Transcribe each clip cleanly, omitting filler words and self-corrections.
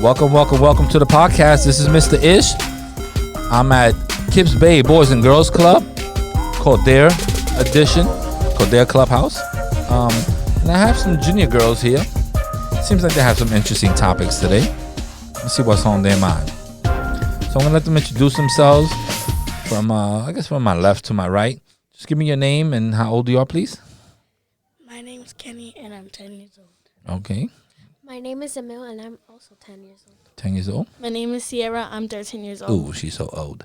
Welcome to the podcast. This is Mr. Ish. I'm at KIPS Bay Boys and Girls Club, called their edition, called their clubhouse. And I have some junior girls here. Seems like they have some interesting topics today. Let's see what's on their mind. So I'm gonna let them introduce themselves from my left to my right. Just give me your name and how old you are, please. My name's Kenny and I'm 10 years old. Okay. My name is Emil and I'm also 10 years old. 10 years old. My name is Sierra. I'm 13 years old. Ooh, she's so old.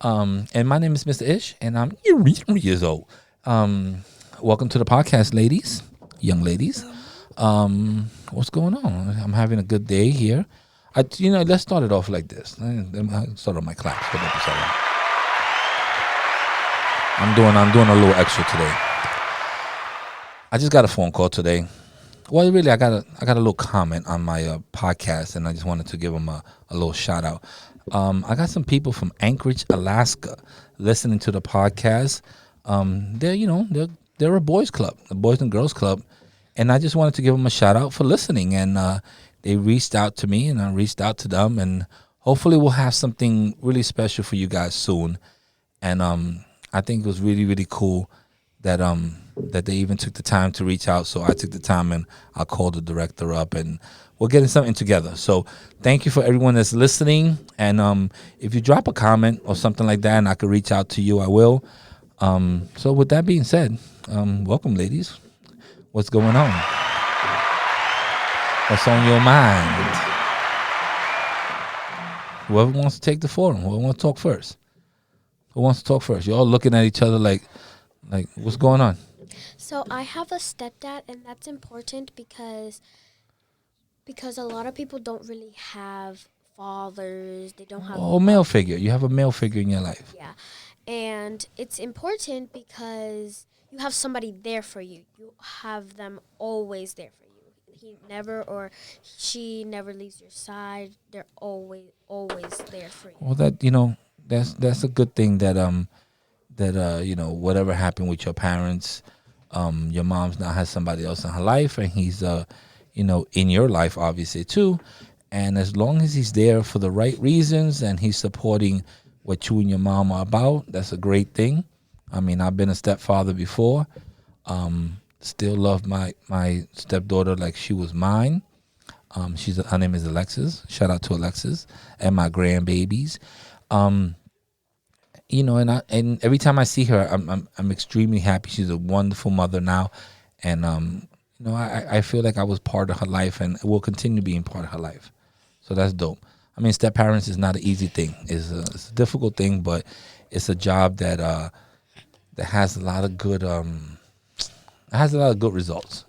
And my name is Mr. Ish, and I'm years old. Welcome to the podcast, ladies, young ladies. What's going on? I'm having a good day here. Let's start it off like this. I start on my claps. I'm doing a little extra today. I just got a phone call today. Well, really, I got a little comment on my podcast, and I just wanted to give them a little shout out. I got some people from Anchorage, Alaska, listening to the podcast. They're a boys club, a boys and girls club, and I just wanted to give them a shout out for listening. And they reached out to me, and I reached out to them, and hopefully we'll have something really special for you guys soon. And I think it was really, really cool that they even took the time to reach out. So I took the time and I called the director up, and we're getting something together. So thank you for everyone that's listening. And if you drop a comment or something like that and I could reach out to you, I will. So with that being said, welcome, ladies. What's going on? What's on your mind? Whoever wants to take the forum, whoever wants to talk first. Who wants to talk first? You're all looking at each other like what's going on? So I have a stepdad, and that's important because a lot of people don't really have fathers. They don't have male figure. You have a male figure in your life. Yeah. And it's important because you have somebody there for you. You have them always there for you. He never or she never leaves your side. They're always there for you. Well, that's a good thing that whatever happened with your parents, your mom's now has somebody else in her life, and he's in your life obviously too. And as long as he's there for the right reasons and he's supporting what you and your mom are about, that's a great thing. I mean, I've been a stepfather before. Still love my stepdaughter like she was mine. Her name is Alexis. Shout out to Alexis and my grandbabies. And every time I see her, I'm extremely happy. She's a wonderful mother now, and I feel like I was part of her life and will continue being part of her life. So that's dope. I mean, step parents is not an easy thing. It's a difficult thing, but it's a job that has a lot of good results.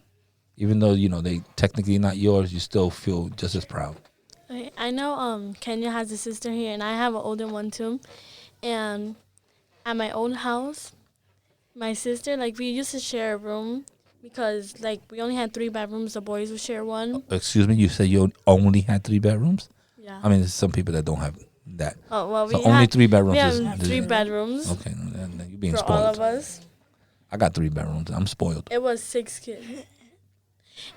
Even though they technically not yours, you still feel just as proud. I know Kenya has a sister here, and I have an older one too. And at my old house, my sister, we used to share a room because, we only had 3 bedrooms. The boys would share one. Excuse me? You said you only had 3 bedrooms? Yeah. I mean, there's some people that don't have that. Oh, well, so only 3 bedrooms. We have 3 bedrooms. Okay, you're being for spoiled. all of us. I got 3 bedrooms. I'm spoiled. It was 6 kids.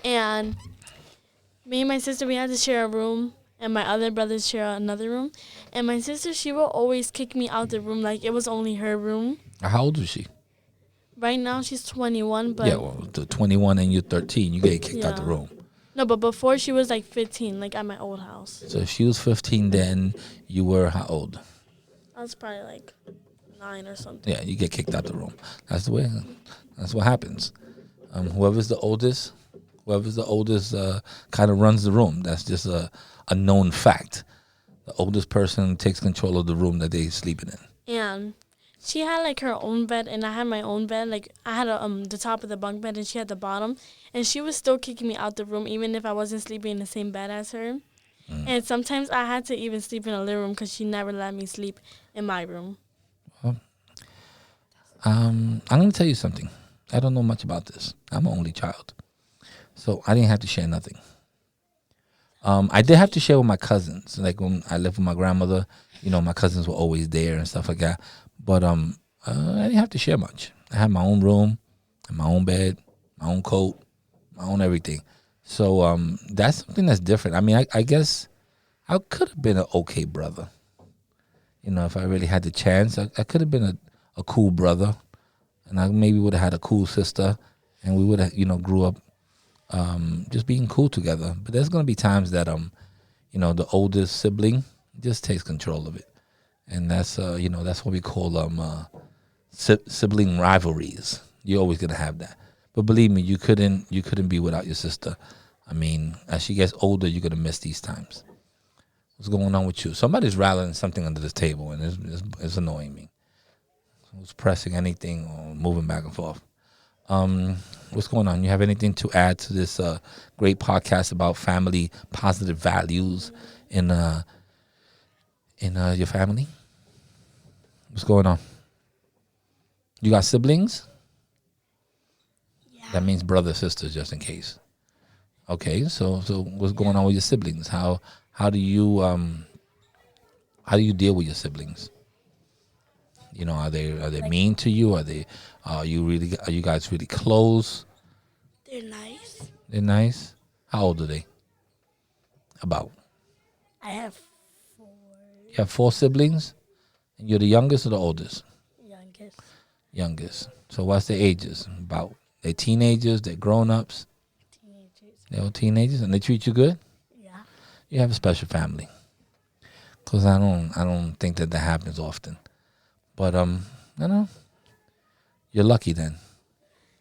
And me and my sister, we had to share a room. And my other brothers share another room. And my sister, she will always kick me out the room like it was only her room. How old is she? Right now, she's 21. But yeah, well, the 21 and you're 13, you get kicked out the room. No, but before she was 15, at my old house. So if she was 15 then, you were how old? I was probably 9 or something. Yeah, you get kicked out the room. That's the way. That's what happens. Whoever's the oldest kind of runs the room. That's just a known fact. The oldest person takes control of the room that they're sleeping in. And she had her own bed, and I had my own bed. I had the top of the bunk bed, and she had the bottom. And she was still kicking me out the room, even if I wasn't sleeping in the same bed as her. And sometimes I had to even sleep in a living room because she never let me sleep in my room. Well, I'm going to tell you something. I don't know much about this. I'm an only child. So I didn't have to share nothing. I did have to share with my cousins. When I lived with my grandmother, my cousins were always there and stuff like that. But I didn't have to share much. I had my own room, my own bed, my own coat, my own everything. So that's something that's different. I mean, I guess I could have been an okay brother. If I really had the chance, I could have been a cool brother, and I maybe would have had a cool sister, and we would have, grew up just being cool together. But there's gonna be times that the oldest sibling just takes control of it, and that's that's what we call sibling rivalries. You're always gonna have that. But believe me, you couldn't be without your sister. I mean, as she gets older, you're gonna miss these times. What's going on with you? Somebody's rattling something under this table, and it's annoying me. Who's pressing anything or moving back and forth? What's going on? You have anything to add to this great podcast about family positive values in your family? What's going on? You got siblings? Yeah. That means brother, sisters, just in case. Okay, so what's going on with your siblings? How do you deal with your siblings? Are they mean to you? Are you guys really close? They're nice. They're nice. How old are they? About. I have 4 You have 4 siblings, and you're the youngest or the oldest? youngest. Youngest. So what's their ages? About. They're teenagers. They're grown-ups. Teenagers. They're all teenagers, and they treat you good. Yeah. You have a special family. Cause I don't think that happens often. But I know. You're lucky then.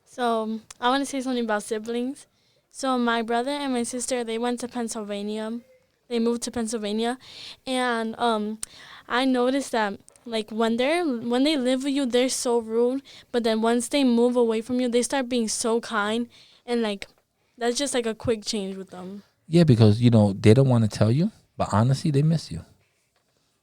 So I want to say something about siblings. So my brother and my sister, they went to Pennsylvania. They moved to Pennsylvania, and I noticed that like when they live with you, they're so rude. But then once they move away from you, they start being so kind, and like that's just like a quick change with them. Yeah, because they don't want to tell you, but honestly, they miss you.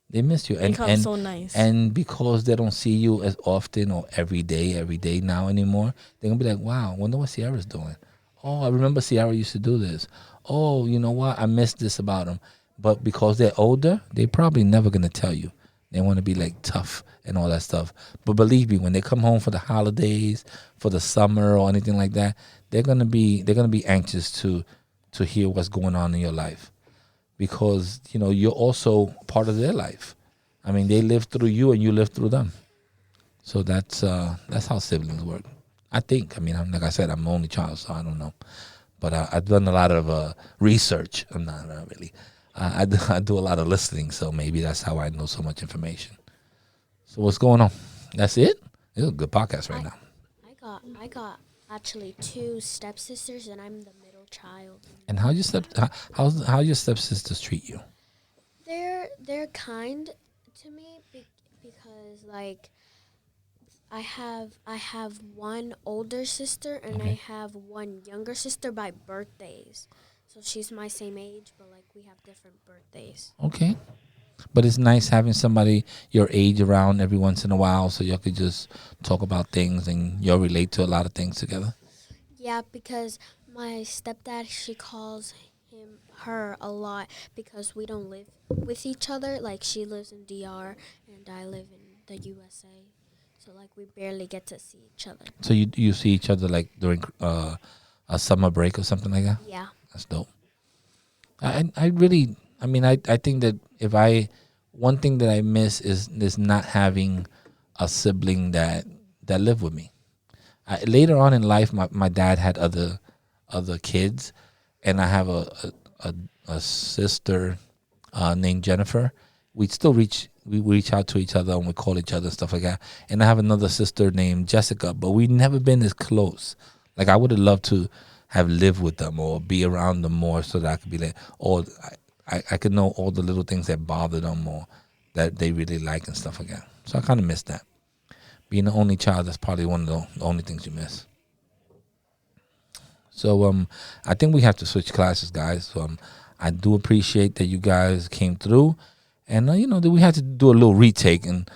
They miss you, They become so nice. And because they don't see you as often or every day now anymore, they're gonna be like, "Wow, wonder what Sierra's doing." Oh, I remember Sierra used to do this. Oh, you know what? I missed this about them. But because they're older, they're probably never gonna tell you. They want to be like tough and all that stuff. But believe me, when they come home for the holidays, for the summer or anything like that, they're gonna be anxious to hear what's going on in your life. Because you're also part of their life. I mean, they live through you and you live through them. So that's how siblings work. I think. I mean, like I said, I'm the only child, so I don't know. But I've done a lot of research. I'm not really. I do a lot of listening, so maybe that's how I know so much information. So what's going on? That's it? It's a good podcast right now. I got actually 2 stepsisters, and I'm the middle child. And how your stepsisters treat you? They're kind to me because like I have one older sister and I have one younger sister by birthdays. So she's my same age, but like we have different birthdays. Okay. But it's nice having somebody your age around every once in a while so y'all could just talk about things and y'all relate to a lot of things together. Yeah, because my stepdad, she calls her a lot because we don't live with each other. Like she lives in DR and I live in the USA. So like we barely get to see each other. So you see each other like during a summer break or something like that? Yeah. That's dope. I think that one thing that I miss is not having a sibling that lived with me. Later on in life, my dad had other kids, and I have a sister named Jennifer. We still reach out to each other and we call each other and stuff like that. And I have another sister named Jessica, but we've never been as close. Like I would have loved to have lived with them or be around them more so that I could be like, I could know all the little things that bother them or that they really like and stuff like that. So I kind of miss that. Being the only child, that's probably one of the only things you miss. So I think we have to switch classes, guys. So I do appreciate that you guys came through. And, that we had to do a little retake and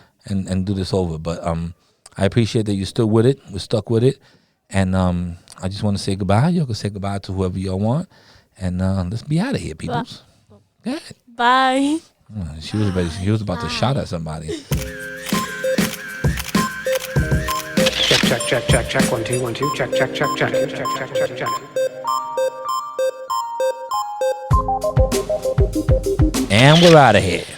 do this over. But I appreciate that you stood with it. We're stuck with it. And I just want to say goodbye. Y'all can say goodbye to whoever y'all want. And let's be out of here, peoples. Go ahead. Bye. She was about to shout at somebody. Check. 1 2 1 2. Check. And we're out of here.